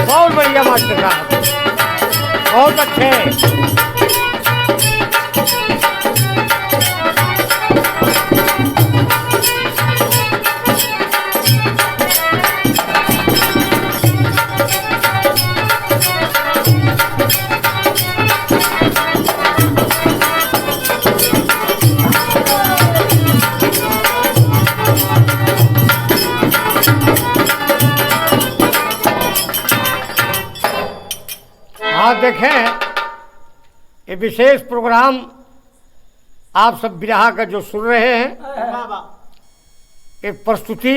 बहुत बढ़िया मास्टर साहब, बहुत अच्छे। हाँ देखें, ये विशेष प्रोग्राम आप सब बिरहा का जो सुन रहे हैं, ये प्रस्तुति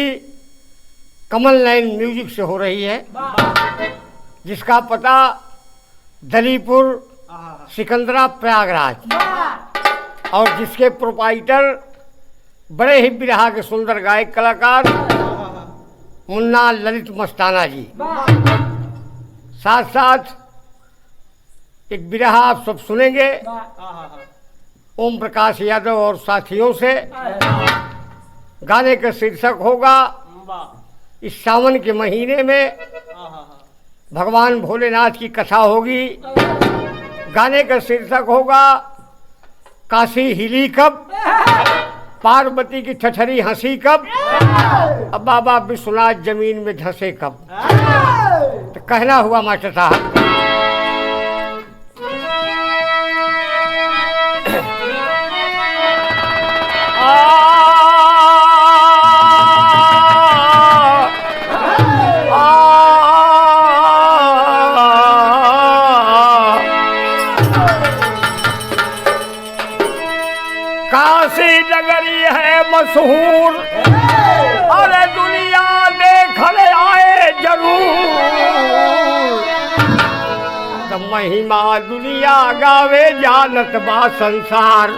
कमल नयन म्यूजिक से हो रही है, जिसका पता दलीपुर सिकंदरा प्रयागराज, और जिसके प्रोपाइटर बड़े ही बिरहा के सुंदर गायक कलाकार मुन्ना ललित मस्ताना जी। साथ साथ एक बिरहा आप सब सुनेंगे ओम प्रकाश यादव और साथियों से। गाने का शीर्षक होगा इस सावन के महीने में भगवान भोलेनाथ की कथा होगी। गाने का शीर्षक होगा काशी हिली कब, पार्वती की ठठरी हंसी कब, अब बाबा विश्वनाथ जमीन में धंसे कब। तो कहना हुआ मास्टर साहब, काशी नगरी है मशहूर, अरे दुनिया देखने आए जरूर। तो महिमा दुनिया गावे जानत बा संसार।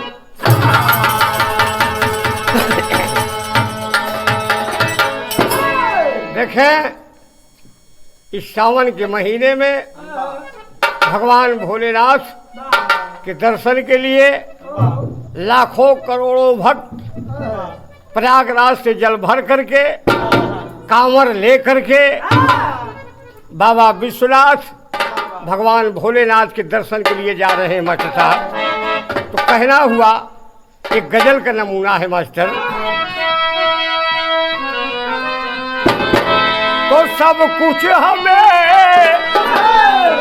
देखें, इस सावन के महीने में भगवान भोलेनाथ के दर्शन के लिए लाखों करोड़ों भक्त प्रयागराज से जल भर करके, कांवर ले करके बाबा विश्वनाथ भगवान भोलेनाथ के दर्शन के लिए जा रहे हैं मास्टर साहब। तो कहना हुआ एक गजल का नमूना है मास्टर। तो सब कुछ हमें,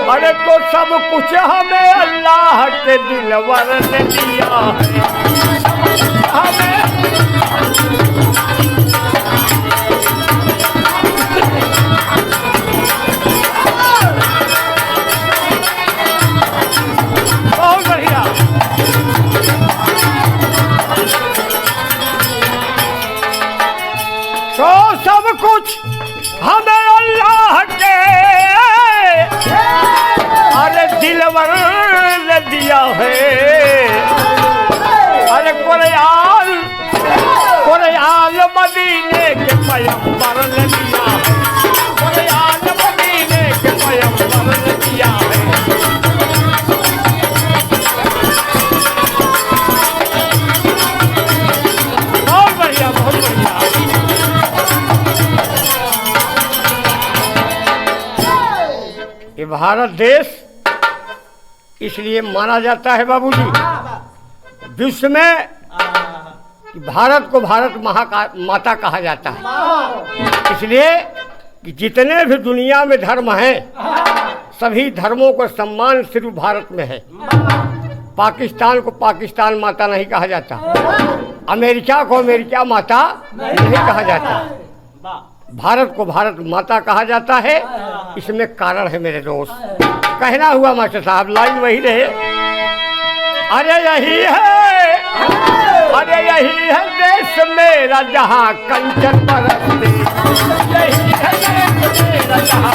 अरे तो सब कुछ हमें अल्लाह के दिलवर ने दिया है हमें। बहुत बढ़िया। तो सब कुछ हमें अल्लाह के अरे दिलवर ने दिया है। अरे कुरान मदीने के पैगंबर ने दिया है। कुरान मदीने के पैगंबर ने दिया है। बहुत बढ़िया, बहुत बढ़िया। ये भारत देश इसलिए माना जाता है बाबूजी विश्व में कि भारत को भारत माता कहा जाता है। इसलिए कि जितने भी दुनिया में धर्म हैं, सभी धर्मों का सम्मान सिर्फ भारत में है। पाकिस्तान को पाकिस्तान माता नहीं कहा जाता, अमेरिका को अमेरिका माता नहीं कहा जाता, भारत को भारत माता कहा जाता है। इसमें कारण है मेरे दोस्त। कहना हुआ मास्टर साहब, लाइन वही रहे। अरे यही है, अरे यही है देश मेरा जहाँ कंचन बरसते। यही है देश मेरा जहाँ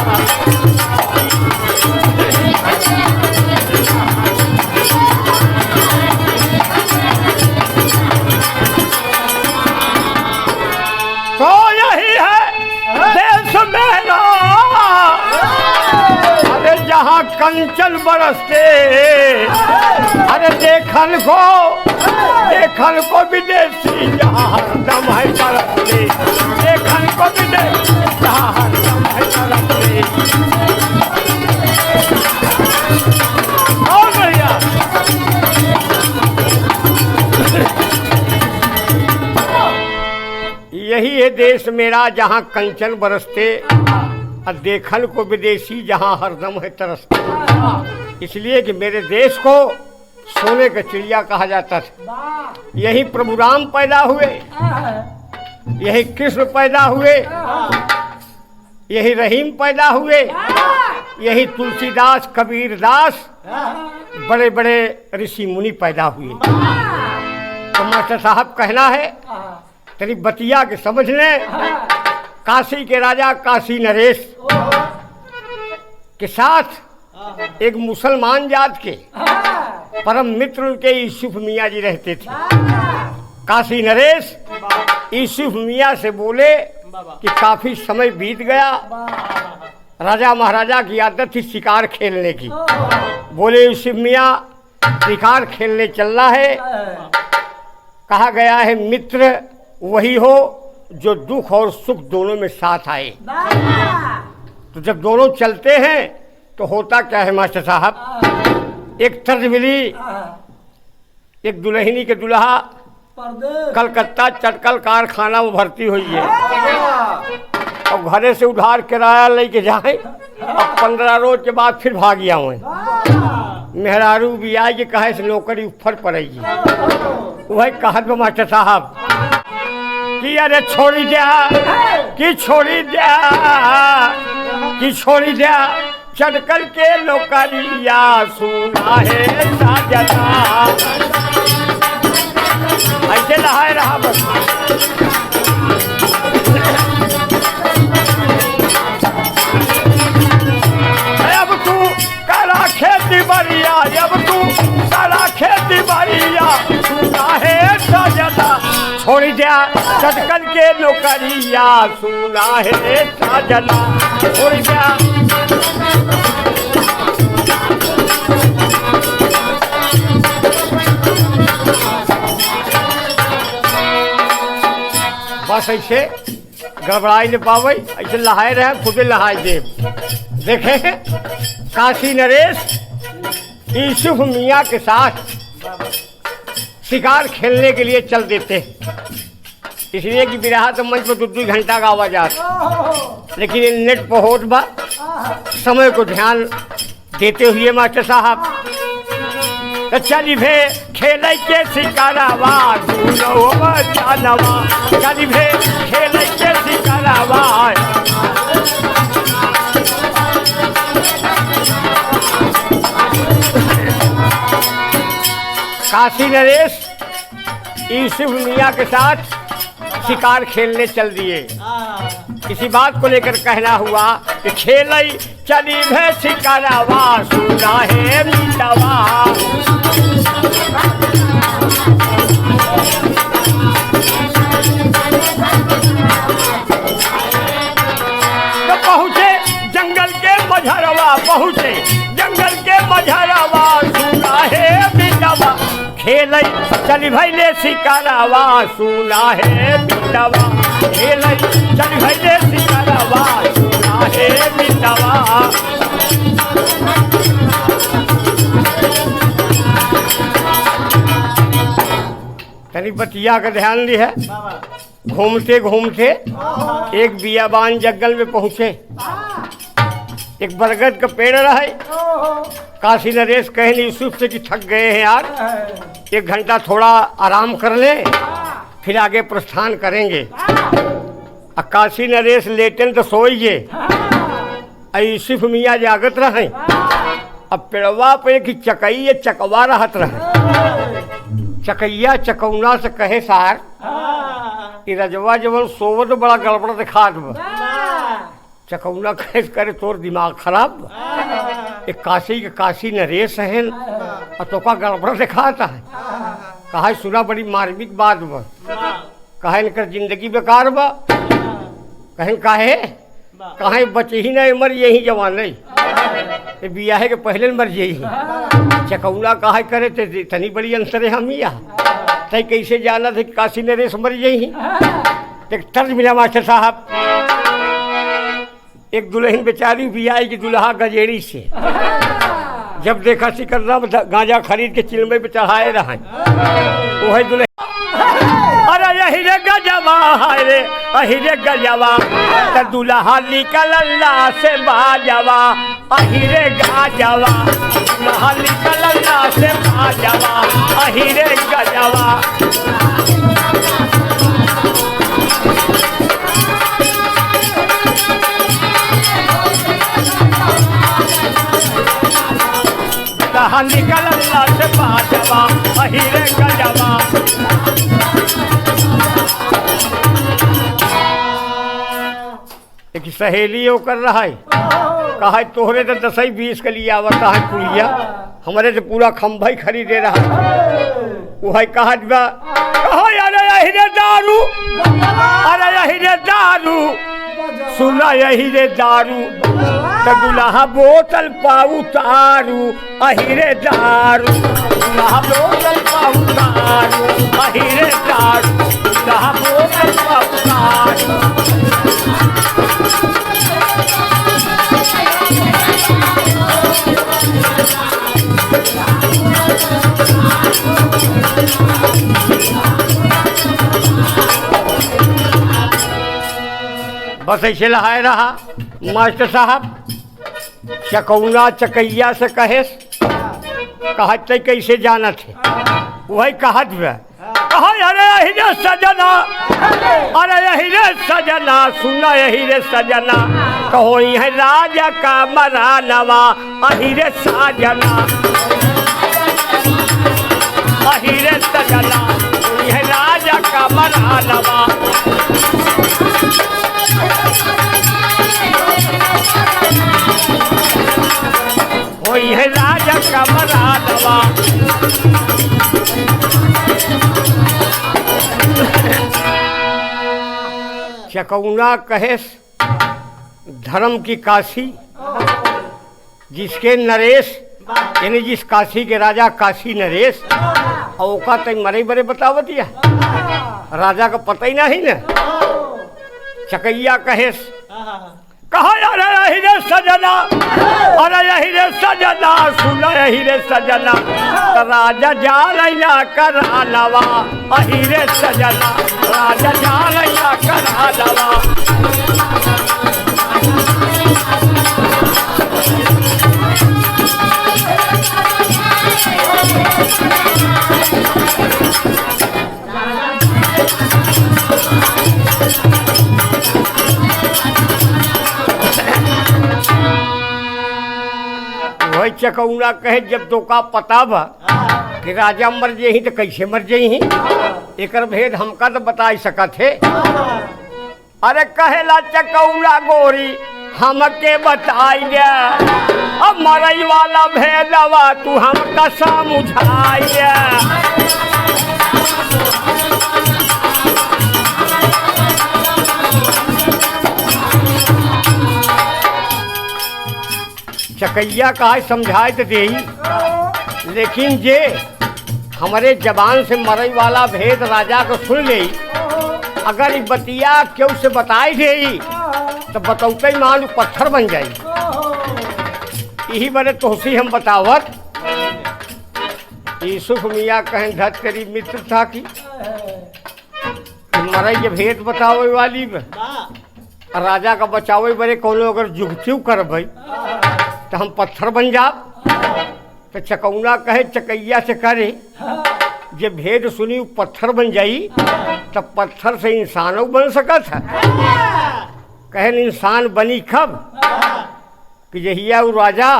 कंचन बरसते, अरे देखन को विदेशी जहाँ हरदम है तरसते, देखन को विदेशी जहाँ हरदम है तरसते। और भैया यही है देश मेरा जहाँ कंचन बरसते, और देखन को विदेशी जहाँ हरदम है तरसते। इसलिए कि मेरे देश को सोने का चिड़िया कहा जाता था। यही प्रभु राम पैदा हुए, यही कृष्ण पैदा हुए, यही रहीम पैदा हुए, यही तुलसीदास कबीरदास बड़े बड़े ऋषि मुनि पैदा हुए। तो मास्टर साहब कहना है तेरी बतिया के समझने, काशी के राजा काशी नरेश के साथ एक मुसलमान जात के परम मित्र उनके यूसुफ मियाँ जी रहते थे। काशी नरेश यूसुफ मियाँ से बोले कि काफी समय बीत गया, राजा महाराजा की आदत थी शिकार खेलने की। बोले यूसुफ मियाँ शिकार खेलने चलना है। कहा गया है मित्र वही हो जो दुख और सुख दोनों में साथ आए। तो जब दोनों चलते हैं तो होता क्या है मास्टर साहब, एक तर्ज मिली, एक दुल्हनी के दुल्हा कलकत्ता चटकल कारखाना में भर्ती हुई है और घरे से उधार किराया लेके जाए, अब 15 रोज के बाद फिर भाग गया हुए। मेहरारू भी आई कि कहे से नौकरी ऊपर पड़ेगी। वही कहत मास्टर साहब कि अरे छोड़ी जा कि छोड़ी जा कि छोड़ी जा चटकल के नौकरिया सुना है साजना। ऐसे नहाए रहा बस। अब तू करा खेती बढ़िया, अब तू करा खेती बढ़िया सुना है साजना। छोड़ी जा चटकल के नौकरिया सुना है साजना। छोड़ी जा बस ऐसे गड़बड़ाई न पावे, ऐसे लहाए रहे खुदे लहाए दे। देखे काशी नरेश यूसुफ मियाँ के साथ शिकार खेलने के लिए चल देते, इसलिए कि बिरहा तो मंच पर 2 घंटा का आवाज आता, लेकिन नेट पर होत बा। समय को ध्यान देते हुए मास्टर साहब चली भे खेल के शिकारवा जानवा, चली भे खेल के शिकारवा। काशी नरेश यूसुफ मियाँ के साथ शिकार खेलने चल दिए। इसी बात को लेकर कहना हुआ कि खेल चली भे शिकारवा सुना है मीतवा। तो पहुँचे जंगल के मझरवा, पहुँचे जंगल के मझरवा सुना है मीतवा। खेल चली भैले शिकारवा सुना है मीतवा। खेल चली भैले शिकारवा सुना है मीतवा। तनी बतिया का ध्यान दी है। घूमते घूमते एक बियाबान जंगल में पहुंचे, एक बरगद का पेड़ रहे। काशी नरेश कहे यूसुफ से कि थक गए हैं यार, 1 घंटा थोड़ा आराम कर ले फिर आगे प्रस्थान करेंगे। काशी नरेश लेटन तो सोइए, यूसुफ मियाँ जागत रहे। अब पेड़वा पे कि चकैया चकवा रहत रहे। चकैया चकौना से कहे सार कि रजवा जब सोवत तो बड़ा गड़बड़ दिखात बा। चकौना कहे करे तोर दिमाग खराब। एक काशी के काशी नरेश है और तो का गड़बड़ दिखाता है। कहा सुना बड़ी मार्मिक बात बा, कहे इनकर जिंदगी बेकार बा। कहें काहे बचे ही नहीं मर यही जवान नहीं। बियाहे के पहले मर जाई। चकौना काहे करे थे तनी बड़ी अंतर है हमिया तय कैसे जाना थे काशी नरेश मर जाई। एक तर्ज मिला मास्टर साहब, एक दुल्हन बेचारी बियाई की दुल्हा गजेड़ी से, जब देखा सिकंदरा गांजा खरीद के चिलमे पे चढ़ाए रहा वही दुल्हन, अरे यही रे गजवा है रे अही रे गजवा त दुल्हा निकल अल्लाह से बाजवा, अही रे गजवा दुल्हा निकल अल्लाह से बाजवा, अही रे गजवा। दुल्हा निकल अल्लाह से बाजवा, अही रे गजवा। एक सहेली वो कर रहा है, कहा तोहरे तो 10-20 के लिए आवता है पुड़िया, हमारे तो पूरा खंभा ही खरीदे रहा है। वो है कहा अरे यही रे दारू, अरे यही रे दारू सुना यही रे दारू तो दुल्हा बोतल पाऊ तारू, अही रे दारू दुल्हा बोतल पाऊ तारू, अही रे दारू दुल्हा बोतल पाऊ तारू। बस ऐसे लहाए रहा मास्टर साहब। चकौना चकैया से कहे कहते कैसे जाना थे वही कहत कहा अरे यही रे सजना, अरे यही रे सजना सुना यही रे सजना कहो है राजा का मरानवा, अही रे साजना अही रे सजना है राजा का मरानवा। वही है राजा का मरानवा। चकौना कहे धर्म की काशी जिसके नरेश यानी जिस काशी के राजा काशी नरेश और का तय मरे बरे बतावत या राजा का पता ही नहीं न। चकैया कहे कहा अरे यही रे सजना, अरे यही रे सजना सुना यही रे सजना राजा जा रैया करानवा, अही रे सजना राजा जा रैया करानवा। वही चकौना कहे जब तो का पता बा कि राजा मर जाही तो कैसे मर जाही, एक भेद हमका तो बता सकत है। अरे कहेला चकौना गोरी हमके बताई दे, अब मरई वाला भेदवा तू हमका समझाई दे। चकैया कहा समझाए तो दे, लेकिन जे हमारे जबान से मरई वाला भेद राजा को सुन ले, अगर ये बतिया क्यों से बताई दे तो बतौते मान पत्थर बन जाई। यही बड़े तोहसी हम बतावत यूसुफ मियाँ कहें धत करी मित्र था कि मरई के भेद बतावे वाली राजा का बचावे बड़े कोनो अगर जुगचू कर भाई तो हम पत्थर बन जा। तो चकौना कहे चकैया से करे जे भेद सुनी पत्थर बन जाई तब पत्थर से इंसानों बन सकत है। कहन इंसान बनी कब कि जहिया वो राजा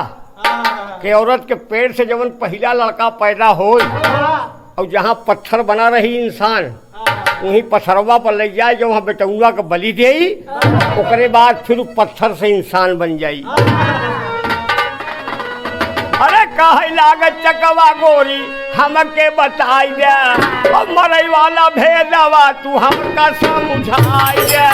के औरत के पेट से जवन पहला लड़का पैदा हो और जहाँ पत्थर बना रही इंसान वहीं पत्थरवा पर ले जाए जो वहाँ बेटौआ का बलि दे, ओकरे बाद फिर पत्थर से इंसान बन जाई। अरे कहे लागत चकवा गोरी हमके बताई दे, अब मरई वाला भेदवा तू हमका समझाई दे।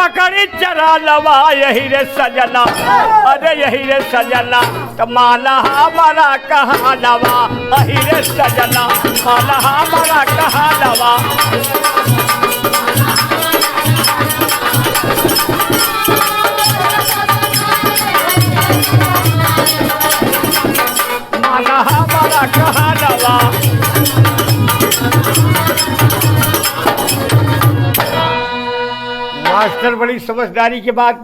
बकरी चरा लवा यही रे सजना, अरे यही रे सजना, तो माला हमारा कहाँ लवा, यही रे सजना, माला हमारा कहाँ लवा। माला हमारा कहाँ लवा। मास्टर बड़ी समझदारी के बात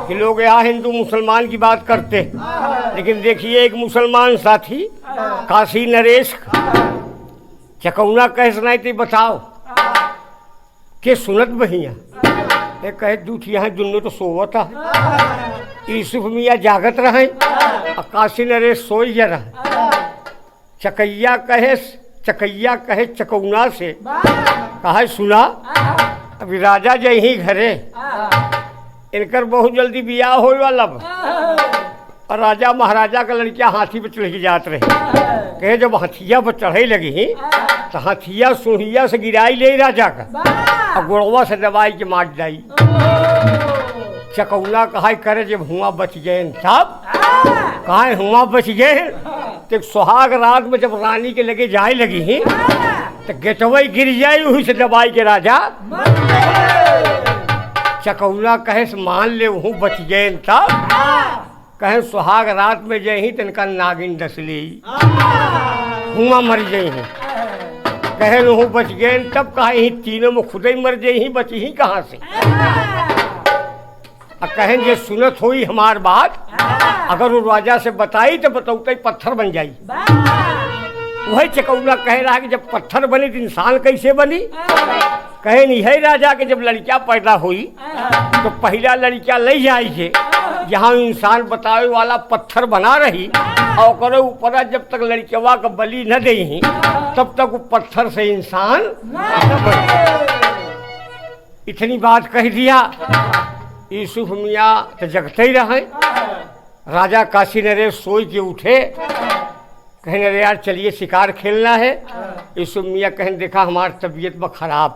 कि लोग यहाँ हिंदू मुसलमान की बात करते, लेकिन देखिए एक मुसलमान साथी काशी नरेश चकौना कह सुनाई थी, बताओ के सुनत बहिया ये कहे दूठ यहाँ दुनों तो सोवत है, यूसुफ मियाँ जागत रहे और काशी नरेश सोई जा रहा। चकैया कहे चकौना से कहा सुना, अभी राजा जय ही घरे, इनकर बहुत जल्दी बियाह हो वाला और राजा महाराजा का लड़कियां हाथी पे चढ़ के जात रहे। कहे जब हाथिया पर चढ़े लगी तो हाथिया सुहिया से गिराई ले राजा का और गोड़वा से दबाई के मार जाई। चकौना कहा करे जब हुआ बच गए तब कहा हुआ बच गए, तो सुहाग रात में जब रानी के लगे जाए लगी तो गेटवई गिर जाए वही से दबाई के राजा। चकौना कहे मान ले वहू बच गए तब कहे सुहाग रात में जही तिनका नागिन डस ली हुआ मर गई हैं, कहे वहू बच गए तब कहा यही तीनों में खुद ही मर जाई ही बची ही कहाँ से। कहें जे सुनत हुई हमार बात, अगर वो राजा से बताई तो बताऊते पत्थर बन जाई। वही चकौना कह रहा है कि जब पत्थर बनी तो इंसान कैसे बनी। कहे नहीं है राजा के जब लड़कियां पैदा हुई तो पहला लड़कियां ले जाई है जहाँ इंसान बतावे वाला पत्थर बना रही और करे ऊपर जब तक लड़किया का बलि न दे तब तक वो पत्थर से इंसान न बने। इतनी बात कह दिया। यूसुफ मियाँ तो जगते ही रहे। राजा काशी नरेश सोई के उठे, कहें अरे यार चलिए शिकार खेलना है। यूसुफ मियाँ कहें देखा हमारी तबीयत में खराब,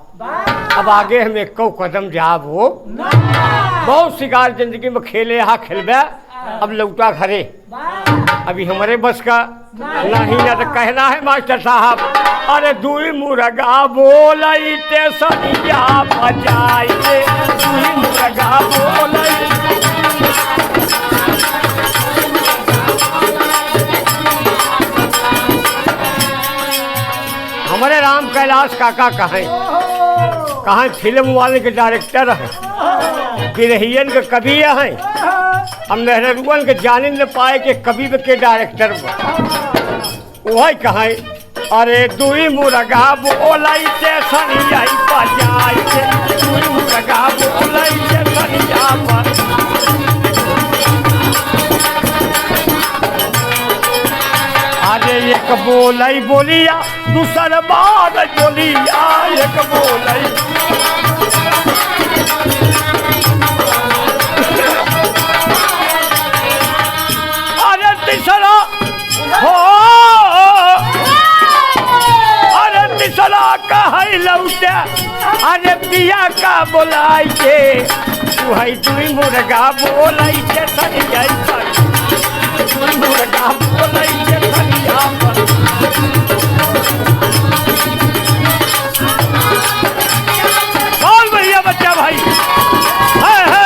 अब आगे हम एक कदम जाब हो, बहुत शिकार जिंदगी में खेले यहाँ खेलबे, अब लौटा घरे, अभी हमारे बस का नहीं ना। तो कहना है मास्टर साहब अरे दुई मुर्गा बोलई ते सनिया बजाई, दुई मुर्गा बोलई। हमारे राम कैलाश काका कहाँ फिल्म वाले के डायरेक्टर हैं, गिरहियन के कवि हैं, हम मेहरुअन के जाने न पाए के कवि के डायरेक्टर वही कहाँ। अरे दुई मुर्गा बोलई ते सनिया बजाई, दुई मुर्गा बोलई ते सनिया बजाई। अरे एक बोलई बोलिया दूसर बार बोलिया, एक बोलई अरे तीसरा हो, अरे तीसरा कहे लौटे, अरे पिया का बोलाई के वही दुई मुर्गा बोलई के सनिया, दुई मुर्गा बोलई के सनिया। कौन बढ़िया बच्चा भाई है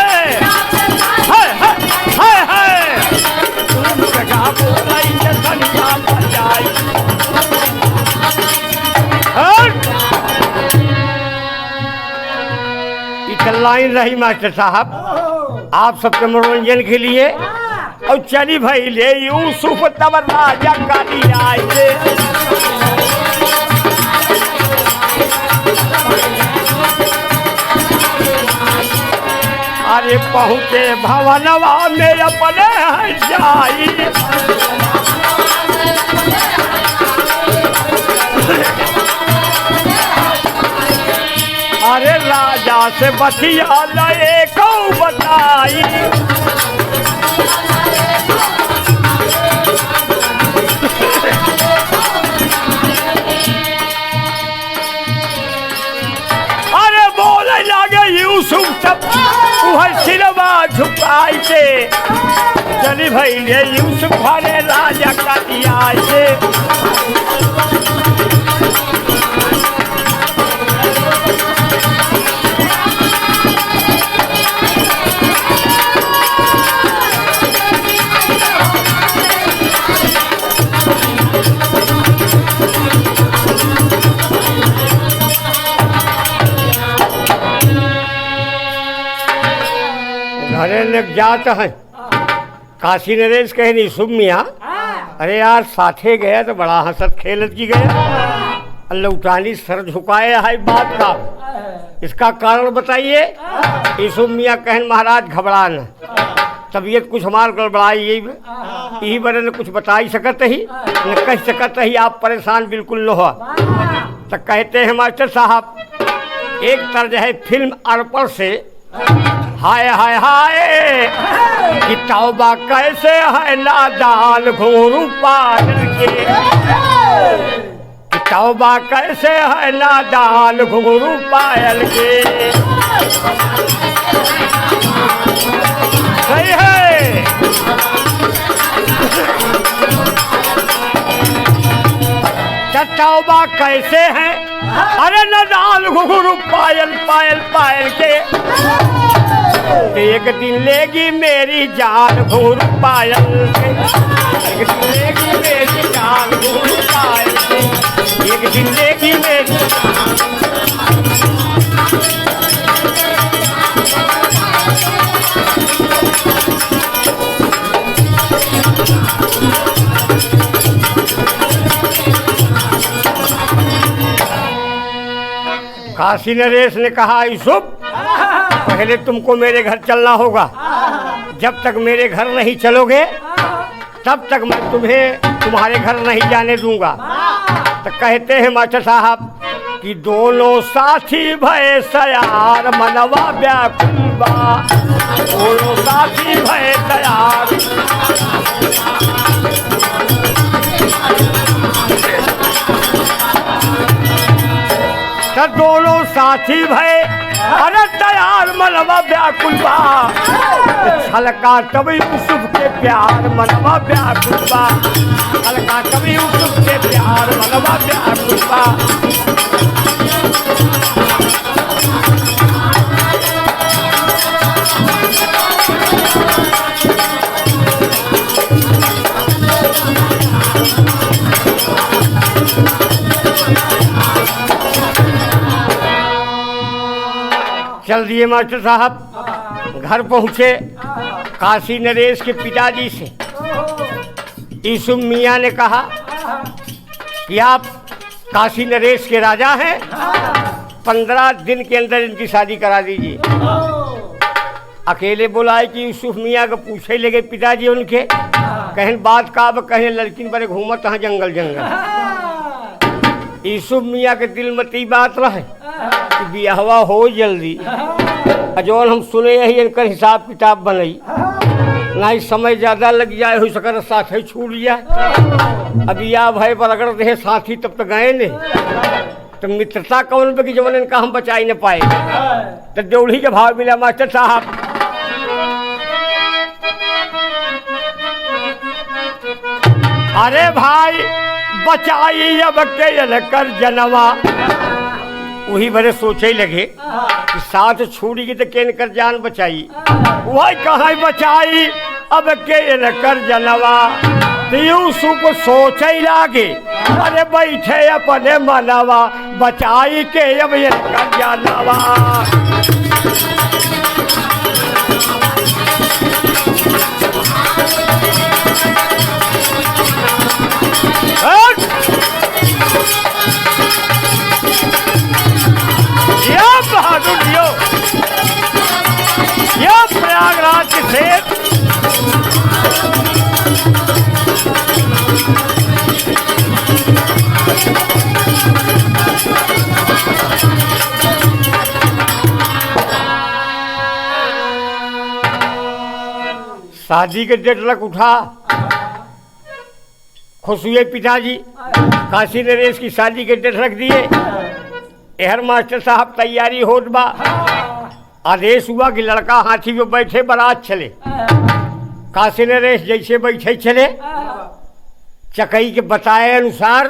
लाइन रही मास्टर साहब आप सबके मनोरंजन के लिए। और चली भाई ले यूसुफ तब राजा काली आए, अरे पहुँचे भवनवा में अपने जाई, अरे राजा से बतिया लए को बताई, अरे बोले लागे यूसुफ सब भैले यूसुफ घरे राजा का दिया से। घरे लग जात है काशी नरेश कहे नहीं शुभ मियाँ, अरे यार साथे गया तो बड़ा हंसत खेलत की गया, लौटानी सर झुकाए है बात का, इसका कारण बताइए। यीशु मियाँ कहन महाराज घबरा न, तबीयत कुछ हमार गड़बड़ाई यही बड़े न कुछ बता ही सकत ही न कह सकत ही, आप परेशान बिल्कुल न हो। तो कहते हैं मास्टर साहब एक तर्ज है फिल्म अर्पण से, हाय हाय हाय कि तौबा कैसे है नादान घोरू पायल के, कि तौबा कैसे है नादान घोरू पायल के। सही है तौबा कैसे है, अरे नादान घुघरू पायल पायल पायल के, एक दिन लेगी मेरी जान घुघरू पायल के, एक दिन लेगी मेरी जान घुघरू पायल के, एक दिन लेगी मेरी काशी नरेश ने कहा यूसुफ पहले तुमको मेरे घर चलना होगा, जब तक मेरे घर नहीं चलोगे तब तक मैं तुम्हें तुम्हारे घर नहीं जाने दूंगा। तो कहते हैं मास्टर साहब कि दोनों साथी भय सयार मनवा व्याकुल बा, दोनों साथी भय सयार तो दोनों साथी भय अरे तैयार मनवा व्याकुल बा, छलका तभी यूसुफ के प्यार मनवा व्याकुल बा, छलका तभी यूसुफ के प्यार मनवा व्याकुल बा। चल दिए मास्टर साहब, घर पहुँचे काशी नरेश के पिताजी से यूसुफ मियाँ ने कहा कि आप काशी नरेश के राजा हैं, 15 दिन के अंदर इनकी शादी करा दीजिए। अकेले बुलाए कि यूसुफ मियाँ को पूछे लगे पिताजी उनके, कहें बात का कहें लड़की बड़े घूमत हैं जंगल जंगल। यूसुफ मियाँ के दिल में ती बात रहे कि बियाहवा हो जल्दी, जौन हम सुने यही इनकर हिसाब किताब बनई, ना ही समय ज़्यादा लग जाए हो सकर साथ ही छूट जाए। अब या भय पर अगर रहे साथी तब तो गए नहीं, तो मित्रता कौन पे कि जवन इनका हम बचा ही न पाए। तो जोड़ी के भाव मिला मास्टर साहब, अरे भाई बचाई अब के कर जनवा, वही बड़े सोचे लगे कि साथ छूटी तो केन कर जान बचाई, वही कहाँ बचाई अब के कर जनवा। यूसुफ को सोचे लागे अरे बैठे अपने मनवा, बचाई के अब कर जानवा। बहादुर जियो, यह प्रयागराज के सेठ शादी के डेट तक उठा, खुश हुए पिताजी, काशी नरेश की शादी के डेट रख दिए। एहर मास्टर साहब तैयारी होत बा, आदेश हुआ कि लड़का हाथी पे बैठे बारात चले। काशी नरेश जैसे बैठे चले, चकई के बताए अनुसार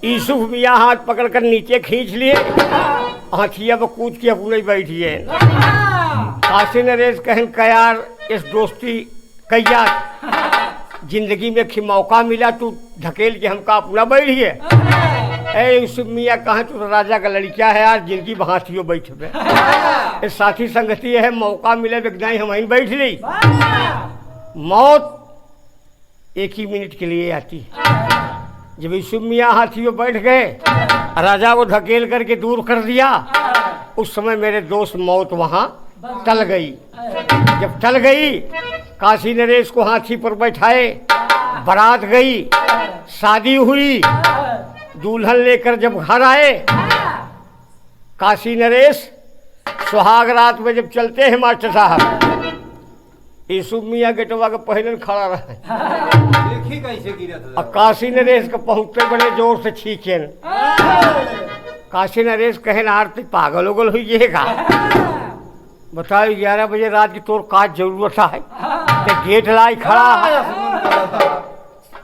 यूसुफ मियाँ हाथ पकड़कर नीचे खींच लिए, हाथिया पर कूद के अपने बैठिए। काशी नरेश कहन का यार इस दोस्ती कैया जिंदगी में कि मौका मिला तू धकेल के हमका अपना बैठिए। ए यूसुफ मियाँ कहाँ तू राजा का लड़का है यार, जिंदगी हाथियों बैठे इस साथी संगति है, मौका मिले बिगदाई हम वहीं बैठ ली। मौत एक ही मिनट के लिए आती है। जब यूसुफ मियाँ हाथियों बैठ गए, राजा को धकेल करके दूर कर दिया, उस समय मेरे दोस्त मौत वहाँ टल गई। जब टल गई, काशी नरेश को हाथी पर बैठाए, बारात गई, शादी हुई, दुल्हन लेकर जब घर आए, काशी नरेश सुहाग रात में जब चलते हैं मास्टर साहब, यूसुफ मियाँ गेटवा के पहले खड़ा रहे, देखी कैसे गिरा था। और काशी नरेश के पहुँचते बड़े जोर से छींकेन। काशी नरेश कहे आरती पागल उगल हुई का, बताओ 11 बजे रात की तोर का जरूरत है, गेट लाई खड़ा,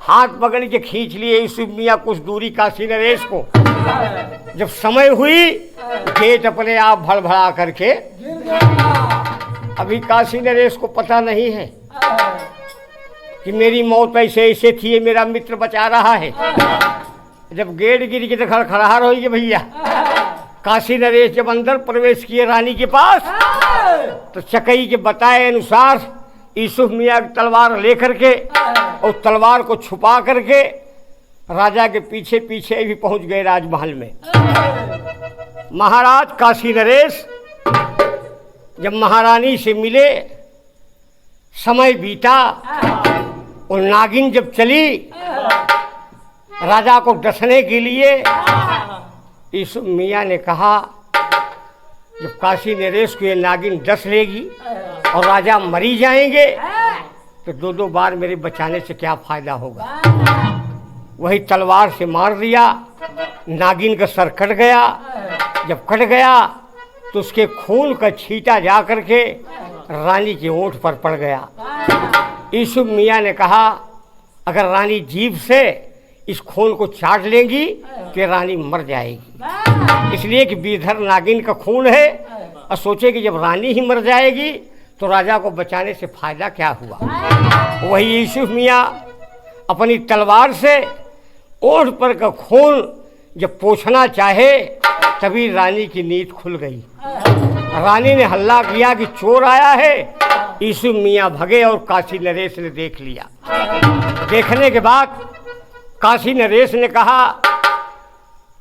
हाथ पकड़ के खींच लिए यूसुफ मियाँ कुछ दूरी काशी नरेश को। जब समय हुई, गेट अपने आप भड़भड़ा करके, अभी काशी नरेश को पता नहीं है कि मेरी मौत ऐसे ऐसे थी, मेरा मित्र बचा रहा है। जब गेट गिर के तो खड़खड़ाहट होगी भैया। काशी नरेश जब अंदर प्रवेश किए रानी के पास, तो चकई के बताए अनुसार यूसुफ मियाँ तलवार लेकर के और तलवार को छुपा करके राजा के पीछे पीछे भी पहुंच गए राजमहल में। महाराज काशी नरेश जब महारानी से मिले, समय बीता और नागिन जब चली राजा को डसने के लिए, यूसुफ मियाँ ने कहा जब काशी नरेश को ये नागिन डस लेगी और राजा मरी जाएंगे तो दो दो बार मेरे बचाने से क्या फायदा होगा। वही तलवार से मार दिया, नागिन का सर कट गया। जब कट गया तो उसके खून का छींटा जा करके रानी के ओंठ पर पड़ गया। यूसुफ मियाँ ने कहा अगर रानी जीभ से इस खून को चाट लेंगी तो रानी मर जाएगी, इसलिए कि बीधर नागिन का खून है, और सोचे कि जब रानी ही मर जाएगी तो राजा को बचाने से फायदा क्या हुआ। वही यूसुफ मियाँ अपनी तलवार से ओठ पर का खून जब पोंछना चाहे, तभी रानी की नींद खुल गई। रानी ने हल्ला किया कि चोर आया है। यूसुफ मियाँ भगे और काशी नरेश ने देख लिया। देखने के बाद काशी नरेश ने कहा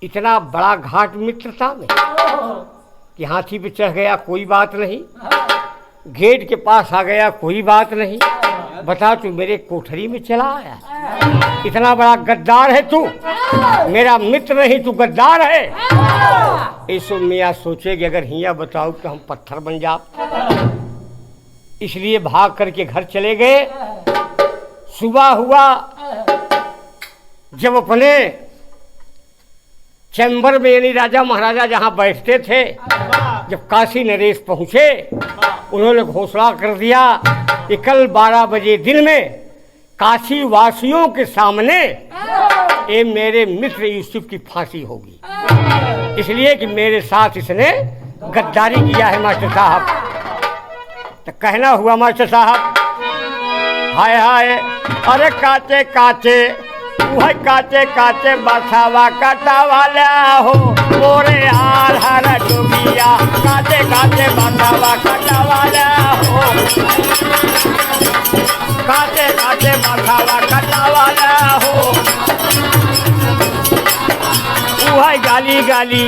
इतना बड़ा घाट मित्रता में कि हाथी पे चढ़ गया कोई बात नहीं, गेट के पास आ गया कोई बात नहीं, बता तू मेरे कोठरी में चला आया, इतना बड़ा गद्दार है तू, मेरा मित्र नहीं तू गद्दार है। यूसुफ मियाँ सोचे कि अगर हिया बताऊँ तो हम पत्थर बन जाओ, इसलिए भाग करके घर चले गए। सुबह हुआ, जब अपने चैम्बर में यानी राजा महाराजा जहाँ बैठते थे, जब काशी नरेश पहुँचे, उन्होंने घोषणा कर दिया कि कल 12 बजे दिन में काशी वासियों के सामने ये मेरे मित्र यूसुफ की फांसी होगी, इसलिए कि मेरे साथ इसने गद्दारी किया है। मास्टर साहब तो कहना हुआ मास्टर साहब, हाय हाय अरे काचे काचे वह काचे काचे बसावा काटा वाला हो मोरे हार हर डुबिया, काचे काचे बसावा काटा वाला हो, काचे काचे बसावा काटा वाला हो। वह गाली गाली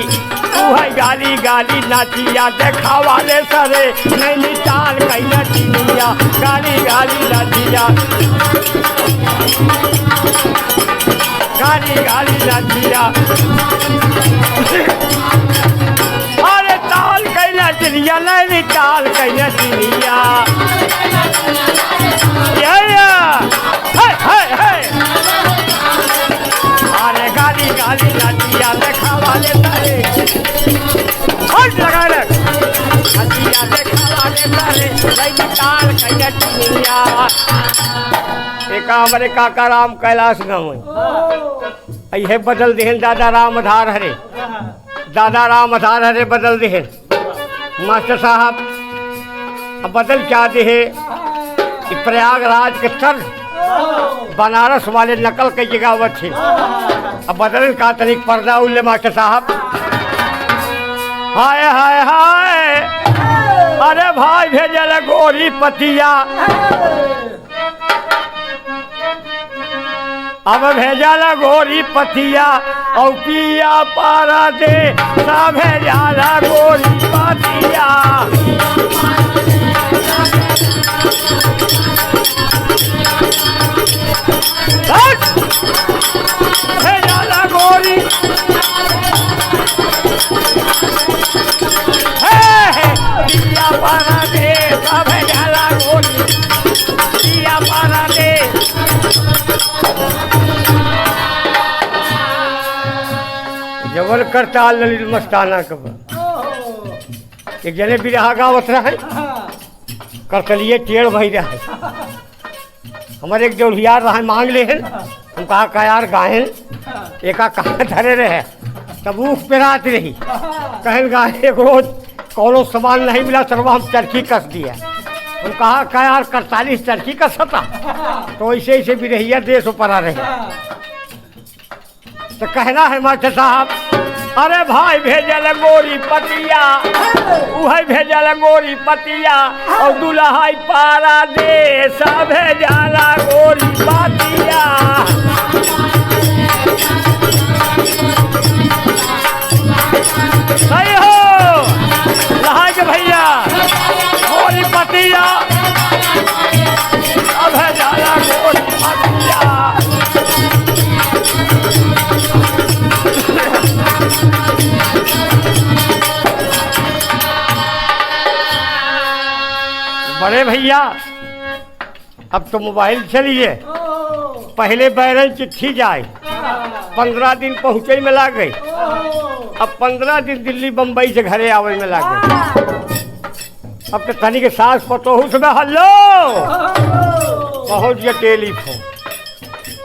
वह गाली गाली नाचिया देखा वाले सरे नहीं चाल कहीं नचिया, गाली गाली नाचिया गाली गाली नाचिया, अरे ताल कहीं नचिया नहीं ताल कहीं नचिया, अरे गाली गाली नाचिया देखा वाले सारे हट लगा रख, नचिया देखा वाले सारे नहीं ताल कैनटिया। एक हमारे काका राम कैलाश गाँव है बदल देहन दादा राम आधार हरे, दादा राम आधार हरे बदल देहन। मास्टर साहब अब बदल क्या दे कि प्रयागराज के तर्ज बनारस वाले नकल की जगह थे। अब बदल का तनिक पर्दा उल्ले मास्टर साहब। हाय हाय हाय अरे भाई भेजल गोरी पतिया, अब भेजल गोरी पतिया और पिया पारा दे सब भेजल गोरी पतिया। भेजल गोरी पिया पारा दे सब भेजल गोरी पिया पारा दे। जबर करता ललित मस्ताना कब एक जने बिरहा गावत रहे करतलिए टेढ़ भई रहे। हमारे एक जोड़ियार रहे मांग ले हम कहा का यार गायन एका कहाँ धरे रहे तब ऊख पे रात रही कहन गाय एक रोज कोनो सामान नहीं मिला तो हम चरखी कस दिया। हम कहा का यार 48 चरखी कसता तो ऐसे ऐसे बिरहिया देश ऊपर आ रहे। तो कहना है मास्टर साहब अरे भाई भेजल गोरी पतिया, वही भेजल गोरी पतिया और दुल्हाई पारा दे सब भेजल गोरी पतिया। सही हो लहाई के भैया गोरी पतिया सब भेजल गोरी पतिया। बड़े भैया अब तो मोबाइल चलिए, पहले बैरन चिट्ठी जाए 15 दिन पहुँचे में लग गई, अब 15 दिन दिल्ली बम्बई से घरे आवे में लग गई। अब तो तनी के सास पतोहू से हल्लो पहुँच गया टेलीफोन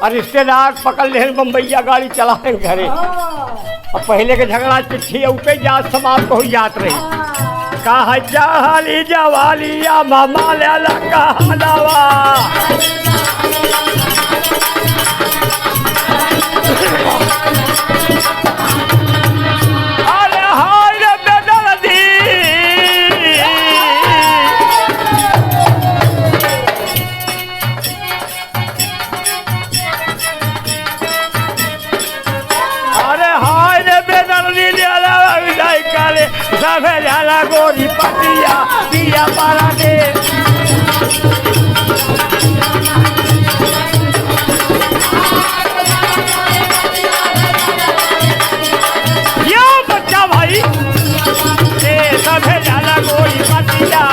और रिश्तेदार पकड़ ले बम्बैया गाड़ी चलाए घरे। अब पहले के झगड़ा चिट्ठी उठे जात समाप्त हो जात रही। कहा चाहली जवालिया मामा लाला कहलावा अरे हाय रे बेदर्दी अरे हाय रे बेदर्दी करे सब जाला गोरी पतिया पिया पारा दे। यो बच्चा भाई दे सब जाला गोरी पतिया।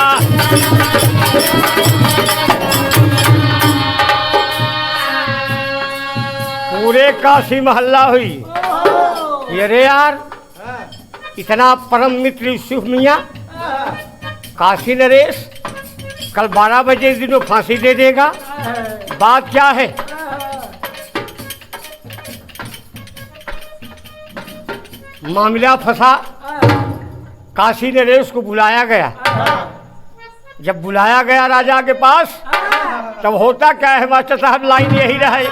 पूरे काशी महल्ला हुई अरे यार इतना परम मित्र यूसुफ मियाँ काशी नरेश कल 12 बजे दिनों फांसी दे देगा। बात क्या है मामला फंसा, काशी नरेश को बुलाया गया। जब बुलाया गया राजा के पास तब होता क्या है मास्टर साहब लाइन यही रहे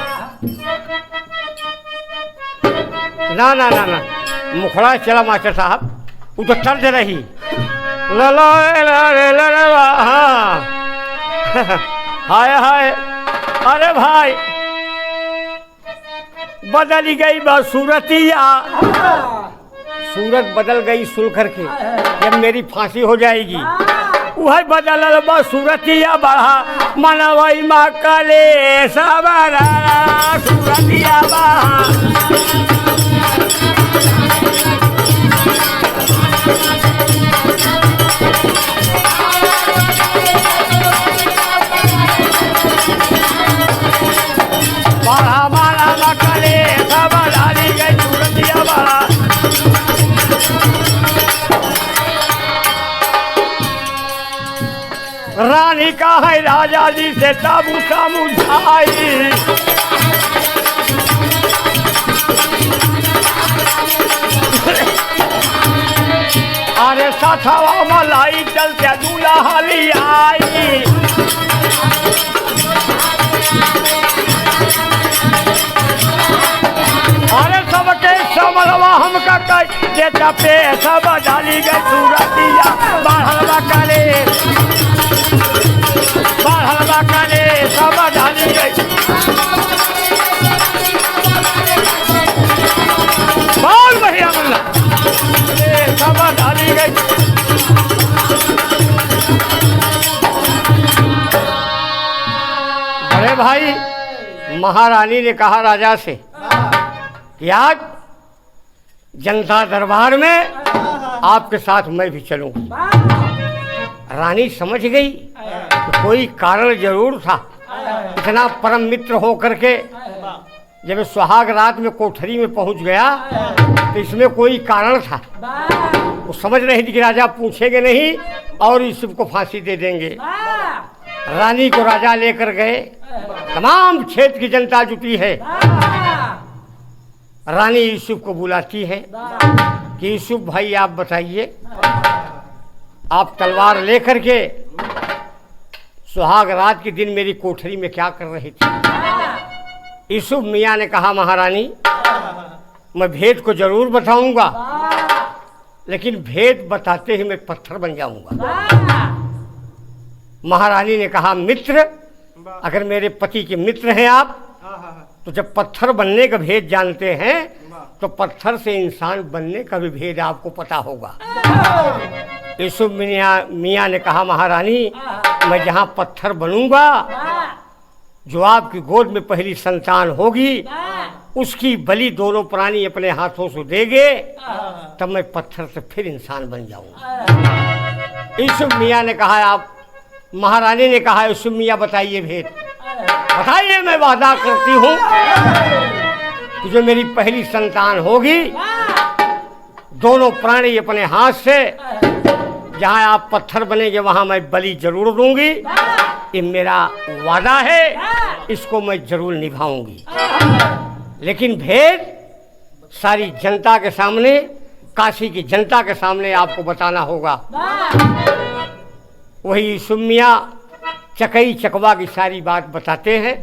ना ना ना ना मुखड़ा चला मास्टर साहब वो तो तर्ज रही हाय हाय अरे भाई बदल गई बस सूरतिया, सूरत बदल गई सुलखर के जब मेरी फांसी हो जाएगी वही बदल बस सूरतिया बढ़ा मनवई माँ कले सबरा सूरतिया बढ़ा। बढ़ा मारा मकले सब डाली गई सूरतिया बढ़ा। रानी का है राजा जी से ताबू सामुझाई। अरे साथवा मलाई चलते दूल्हा हाली आई। अरे सबके समरवा हमका कह देता पैसा डाली गई सूरतिया बढ़लवा करे सब डाली गई। बहुत बढ़िया बनला सब डाली गई। अरे भाई महारानी ने कहा राजा से कि आज जनता दरबार में आपके साथ मैं भी चलूंगा। रानी समझ गई कि कोई कारण जरूर था। इतना परम मित्र होकर के जब सुहाग रात में कोठरी में पहुंच गया तो इसमें कोई कारण था। वो समझ रही थी कि राजा पूछेंगे नहीं और यूसुफ को फांसी दे देंगे। रानी को राजा लेकर गए। तमाम क्षेत्र की जनता जुटी है। रानी यूसुफ को बुलाती है कि यूसुफ भाई आप बताइए, आप तलवार लेकर के सुहाग रात के दिन मेरी कोठरी में क्या कर रहे थे? यूसुफ मियाँ ने कहा महारानी मैं भेद को जरूर बताऊंगा, लेकिन भेद बताते ही मैं पत्थर बन जाऊंगा। महारानी ने कहा मित्र, अगर मेरे पति के मित्र हैं आप तो जब पत्थर बनने का भेद जानते हैं तो पत्थर से इंसान बनने का भी भेद आपको पता होगा। यूसुफ मियाँ ने कहा महारानी मैं जहाँ पत्थर बनूंगा, जो आपकी गोद में पहली संतान होगी उसकी बलि दोनों प्राणी अपने हाथों से देंगे, तब मैं पत्थर से फिर इंसान बन जाऊंगा। यूसुफ मियाँ ने कहा आप, महारानी ने कहा यूसुफ मियाँ बताइए भेद बताइए। मैं वादा करती हूँ कि जो मेरी पहली संतान होगी दोनों प्राणी अपने हाथ से जहाँ आप पत्थर बनेंगे वहाँ मैं बलि जरूर दूंगी। ये मेरा वादा है, इसको मैं जरूर निभाऊंगी। लेकिन भेद सारी जनता के सामने, काशी की जनता के सामने आपको बताना होगा। वही यूसुफ मियाँ चकई चकवा की सारी बात बताते हैं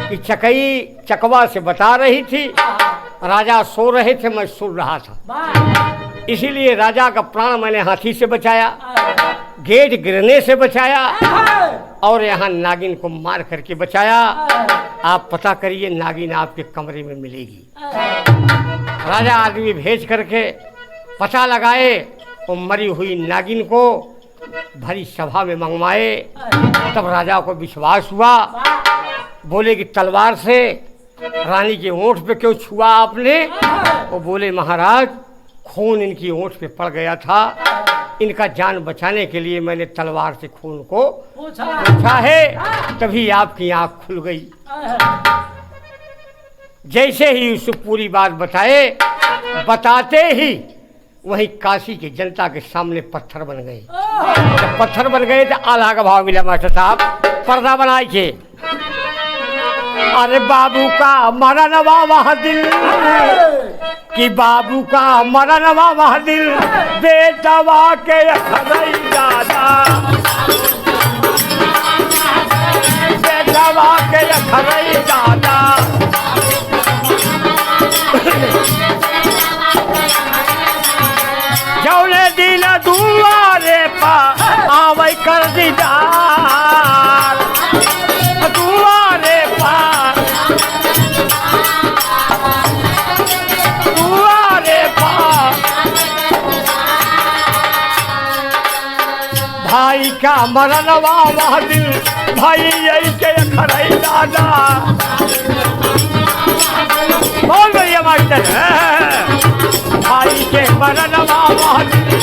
कि चकई चकवा से बता रही थी राजा सो रहे थे, मैं सुन रहा था, इसीलिए राजा का प्राण मैंने हाथी से बचाया, गेट गिरने से बचाया और यहाँ नागिन को मार करके बचाया। आप पता करिए नागिन आपके कमरे में मिलेगी। राजा आदमी भेज करके पता लगाए और मरी हुई नागिन को भरी सभा में मंगवाए। तब राजा को विश्वास हुआ। बोले कि तलवार से रानी के ओंठ पे क्यों छुआ आपने? वो बोले महाराज खून इनकी ओंठ पे पड़ गया था, इनका जान बचाने के लिए मैंने तलवार से खून को पूछा है, तभी आपकी आंख खुल गई। जैसे ही यूसुफ पूरी बात बताए, बताते ही वहीं काशी की जनता के सामने पत्थर बन गए। जब पत्थर बन गए तो आल्हा का भाव मिला मास्टर साहब, पर्दा बनाए थे। अरे बाबू का मरन वाह दिल कि बाबू का मरन वाह दिल बेटवा के खरई दादा, बेटवा के खरई दादा। जौने दिन दुआरे पा आवै कर दीदार, दुआरे पा दुआरे पा भाई का मरनवा वाह दिल भाई यही के खरई दादा। बोल भैया मास्टर भाई के मरनवा वाह दिल।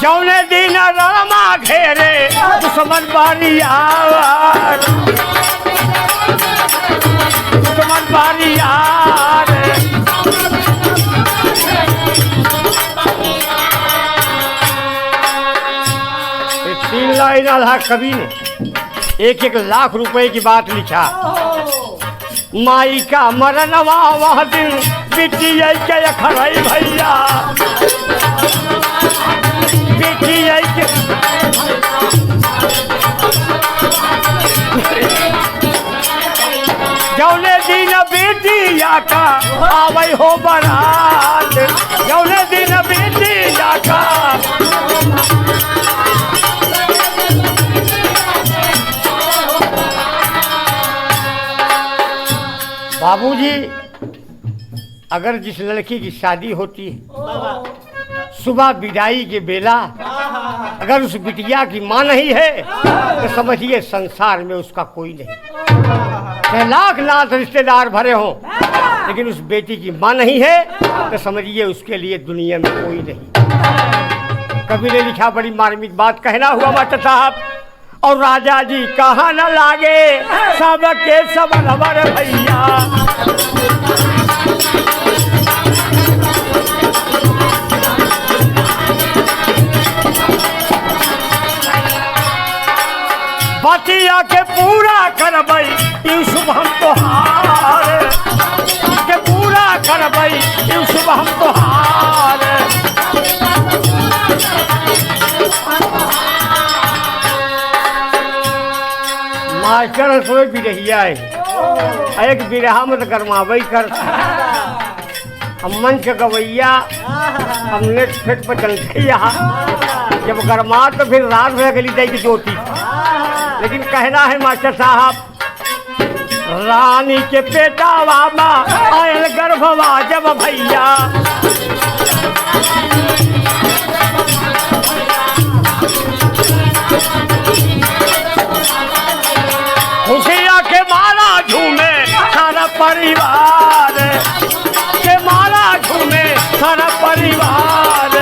जौने दिन रमा घेरे दुश्मन बारी आवर, दुश्मन बारी आर। नाला कवि ने 1-1 लाख रुपए की बात लिखा। माई का मरनवा वह दिन बिटिया के खड़ाई भैया, बिटिया के जौने दिन बेटिया का आवै हो बारात, जौने दिन बेटिया का बाबूजी, अगर जिस लड़की की शादी होती है सुबह विदाई के बेला अगर उस बिटिया की माँ नहीं है तो समझिए संसार में उसका कोई नहीं। लाख लाख रिश्तेदार भरे हों लेकिन उस बेटी की माँ नहीं है तो समझिए उसके लिए दुनिया में कोई नहीं। कवि ने लिखा, बड़ी मार्मिक बात कहना हुआ मास्टर साहब। और राजा जी कहाँ न लागे सबके सब हमारे भैया, बतिया के पूरा करबई यू शुभ हम तोहार, के पूरा करबई यू शुभ हम तोहार। मास्टर सोए बिरहिया है, एक बिरहा में तो गरमावई कर, हम मंच गवैया हम नेट फेट पर चलते यहाँ, जब गरमा तो फिर रात में अगली day की जोती। लेकिन कहना है मास्टर साहब, रानी के पेटावा माँ आयल गर्भवा जब भैया, खुशिया के मारा झूमे सारा परिवार, के मारा झूमे सारा परिवार।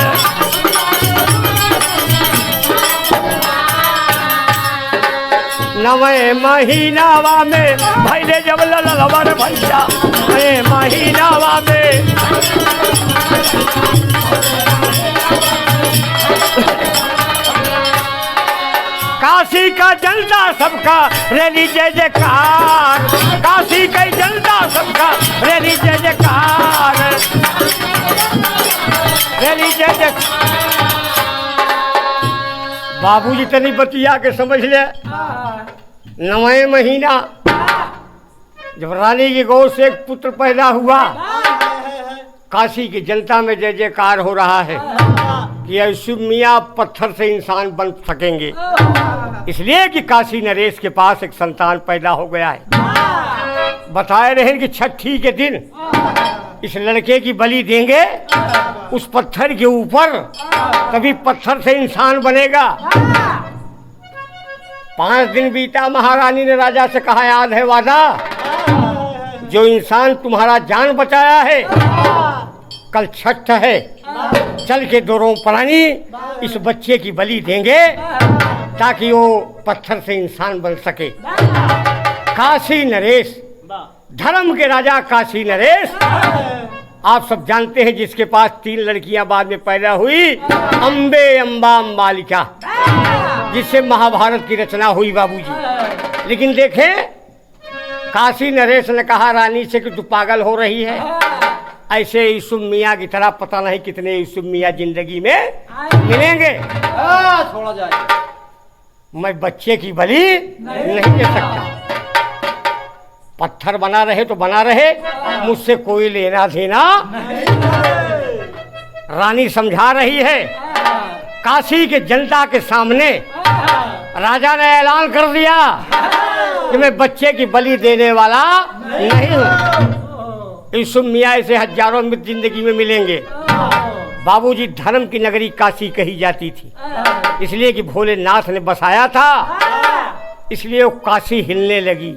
नवे महीनावा में भैले जब ललवर भैया, नवे महीनावा में काशी का जनता सबका रेली जय जयकार, काशी की जनता सबका रेली जय जयकार, रेली जय जयकार। बाबूजी तनी बतिया के समझ ले, नवे महीना जब रानी की गौ से एक पुत्र पैदा हुआ, काशी की जनता में जय जयकार हो रहा है कि यूसुफ मियाँ पत्थर से इंसान बन सकेंगे, इसलिए कि काशी नरेश के पास एक संतान पैदा हो गया है। बताए रहे कि छठी के दिन इस लड़के की बलि देंगे उस पत्थर के ऊपर, तभी पत्थर से इंसान बनेगा। 5 दिन बीता, महारानी ने राजा से कहा, याद है वादा, जो इंसान तुम्हारा जान बचाया है कल छठ है, चल के दोनों प्राणी इस बच्चे की बलि देंगे ताकि वो पत्थर से इंसान बन सके। काशी नरेश, धर्म के राजा काशी नरेश, आप सब जानते हैं जिसके पास 3 लड़कियां बाद में पैदा हुई, अम्बे अम्बा अम्बालिका, जिससे महाभारत की रचना हुई बाबूजी। लेकिन देखें, काशी नरेश ने कहा रानी से कि तू पागल हो रही है, ऐसे यूसुफ मियाँ की तरह पता नहीं कितने यूसुफ मियाँ जिंदगी में मिलेंगे, छोड़ा जाए, मैं बच्चे की बलि नहीं दे सकता। पत्थर बना रहे तो बना रहे, मुझसे कोई लेना देना। रानी समझा रही है, काशी के जनता के सामने राजा ने ऐलान कर दिया कि मैं बच्चे की बलि देने वाला नहीं हूँ। यूसुफ मियाँ से हजारों मित्र जिंदगी में मिलेंगे। बाबूजी, धर्म की नगरी काशी कही जाती थी, इसलिए कि भोलेनाथ ने बसाया था, इसलिए वो काशी हिलने लगी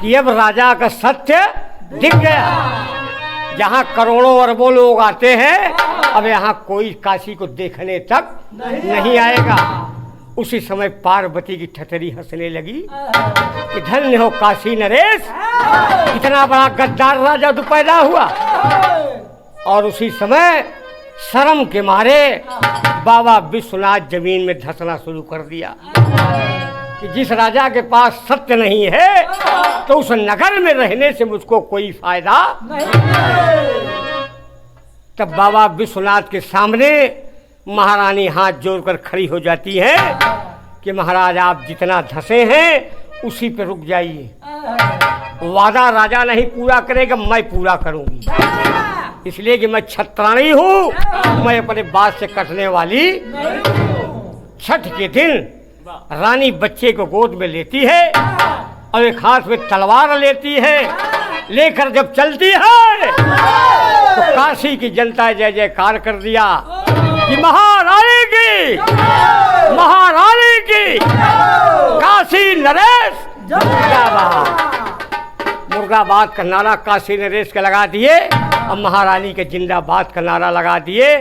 कि अब राजा का सत्य दिख गया। जहाँ करोड़ों अरबों लोग आते हैं, अब यहाँ कोई काशी को देखने तक नहीं आएगा। उसी समय पार्वती की ठठरी हंसने लगी कि धन्य हो काशी नरेश, इतना बड़ा गद्दार राजा तो पैदा हुआ। और उसी समय शर्म के मारे बाबा विश्वनाथ जमीन में धंसना शुरू कर दिया कि जिस राजा के पास सत्य नहीं है तो उस नगर में रहने से मुझको कोई फायदा नहीं। तब बाबा विश्वनाथ के सामने महारानी हाथ जोड़कर खड़ी हो जाती है कि महाराज आप जितना धंसे हैं उसी पे रुक जाइए, वादा राजा नहीं पूरा करेगा, मैं पूरा करूंगी, इसलिए कि मैं छत्राणी हूं, मैं अपने बात से कटने वाली। छठ के दिन रानी बच्चे को गोद में लेती है और एक हाथ में तलवार लेती है, लेकर जब चलती है तो काशी की जनता जय जयकार कर दिया कि महारानी की, महारानी की, काशी नरेश मुर्दाबाद। मुर्दाबाद का नारा काशी नरेश के लगा दिए और महारानी के जिंदाबाद का नारा लगा दिए।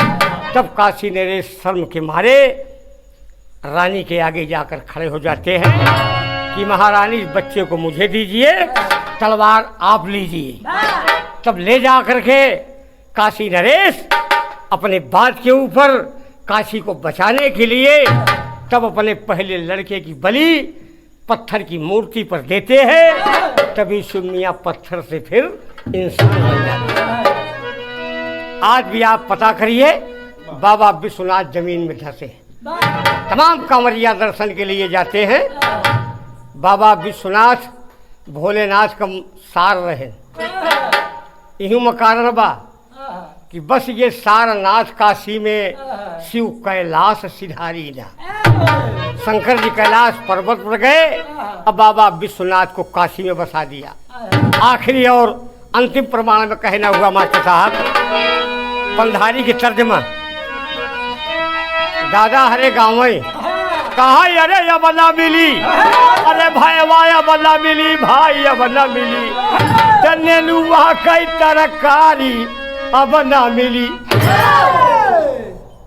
तब काशी नरेश शर्म के मारे रानी के आगे जाकर खड़े हो जाते हैं कि महारानी इस बच्चे को मुझे दीजिए, तलवार आप लीजिए। तब ले जा करके काशी नरेश अपने बात के ऊपर काशी को बचाने के लिए तब अपने पहले लड़के की बलि पत्थर की मूर्ति पर देते हैं। तभी सुमिया पत्थर से फिर इंसान बन जाता है। आज भी आप पता करिए बाबा विश्वनाथ जमीन में धंसे, तमाम कांवरिया दर्शन के लिए जाते हैं। बाबा विश्वनाथ भोलेनाथ का सार रहे, यही में कारण बा कि बस ये सारनाथ काशी में शिव कैलाश सिधारी ना। शंकर जी कैलाश पर्वत पर गए, अब बाबा विश्वनाथ को काशी में बसा दिया। आखिरी और अंतिम प्रमाण में कहना हुआ मास्टर साहब, पंधारी की तर्जमा, दादा हरे गाँव में कहा अरे अब ना मिली, अरे भाई वाह अब ना मिली, भाई अब ना मिली, तन्ने कई तरकारी अब ना मिली।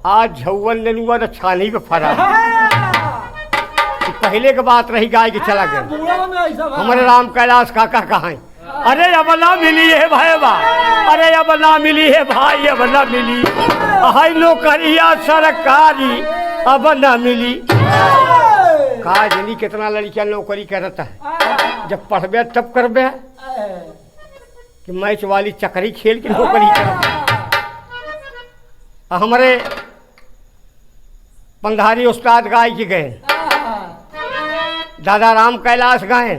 आज झौवन नेनुआ तो छानी पे फरा। पहले की बात रही गाय की चला गया, हमारे राम कैलाश काका कहाँ है, अरे अब ना मिली है भाई बा, अरे अब ना मिली है भाई, अब ना मिली, हाय नौकरिया सरकारी अब ना मिली। कहा जनी कितना लड़कियां नौकरी करता है, जब पढ़बे तब करबे कि मैच वाली चकरी खेल के नौकरी करता। हमारे पंधारी उस्ताद गाय की गए, दादा राम कैलाश गाए,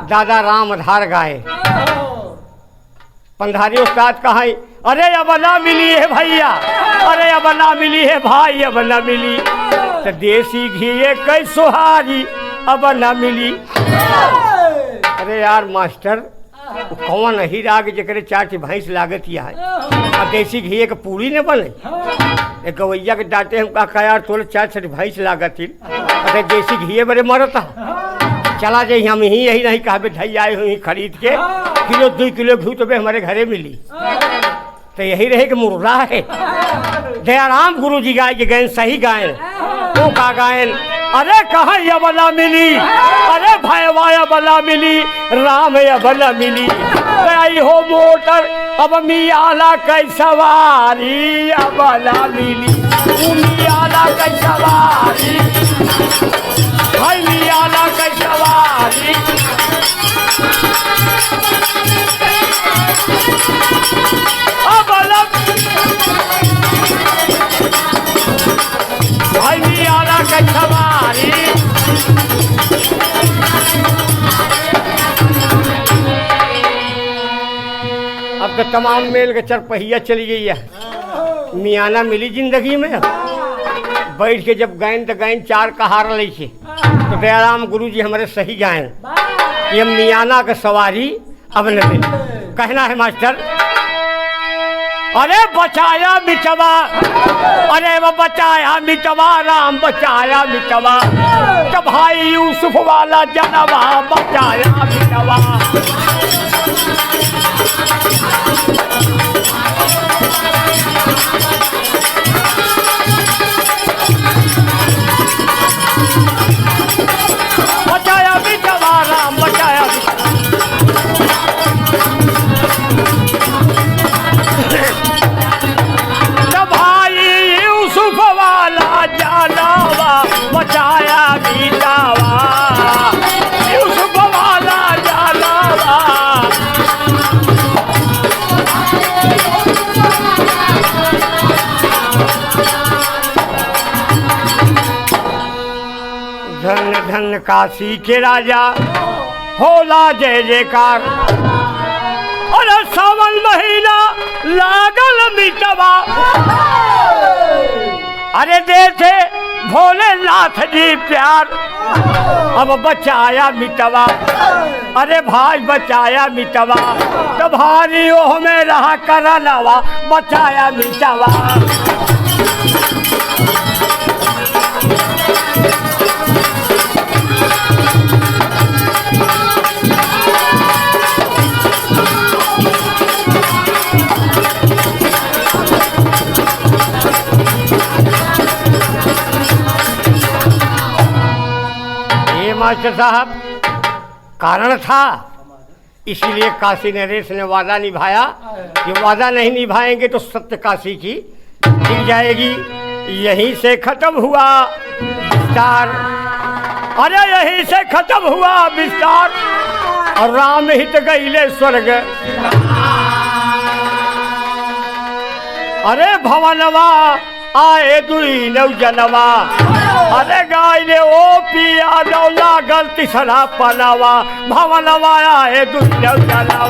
दादा राम आधार गाए। पंधारी उस्ताद कहा अरे अब ना मिली है भैया, अरे अब ना मिली है भाई, अब ना मिली, तो देसी घी कई सुहारी अब ना मिली। अरे यार मास्टर कौन ही राग जकरे चार भैंस लागत या है, और देसी घी के पूरी न बने। एक गवैया के डांटे हम कहा यार तोले चार भैंस लागत, अरे देसी घी बड़े मरता, चला जाइए हम यही नहीं कहा धई आए हुई खरीद के, किलो 2 किलो घी तो हमारे घरे मिली, तो यही रहे कि मुर्गा है। दयाराम गुरु जी गाय के गायन सही गायन, वो का गायन, अरे कहा अब ना मिली, अरे भैया अब ना मिली, राम अब ना मिली, आई हो मोटर अब मियाला कई सवारी अब ना मिली, मियाला कई सवारी, भाई मियाला कई सवारी। अब ना भाई मियाला कई सवारी। अब तो तमाम मेल के चरपहिया चली गई है, मियाना मिली जिंदगी में। बैठ के जब गायन तो गायन 4 कहार ली थी, तो दयाराम गुरु जी हमारे सही गायन, ये मियाना का सवारी अब न मिली। कहना है मास्टर, अरे बचाया मिटवा, अरे वो बचाया मिटवा, राम बचाया मिटवा, तो भाई यूसुफ वाला जनवा बचाया मिटवा। बचाया मिटवा, राम बचाया मिटवा, मीतावा यूसुफ वाला जलावा धन धन काशी के राजा होला जय जयकार और सावन महीना लागल मिटवा अरे देखे भोलेनाथ जी प्यार अब बचाया मिटवा अरे भाई बचाया मिटवा तो भारी ओह में रहा करनवा बचाया मिटवा मास्टर साहब कारण था इसीलिए काशी नरेश ने वादा निभाया कि वादा नहीं निभाएंगे तो सत्य काशी की गिर जाएगी। यहीं से खत्म हुआ विस्तार अरे यहीं से खत्म हुआ विस्तार और राम हित गईले स्वर्ग अरे भवनवा आए दुई नौजनवा अरे गायले ओ पिया दौला गलती सरा पनावा भवनवा आए दुई नौजनवा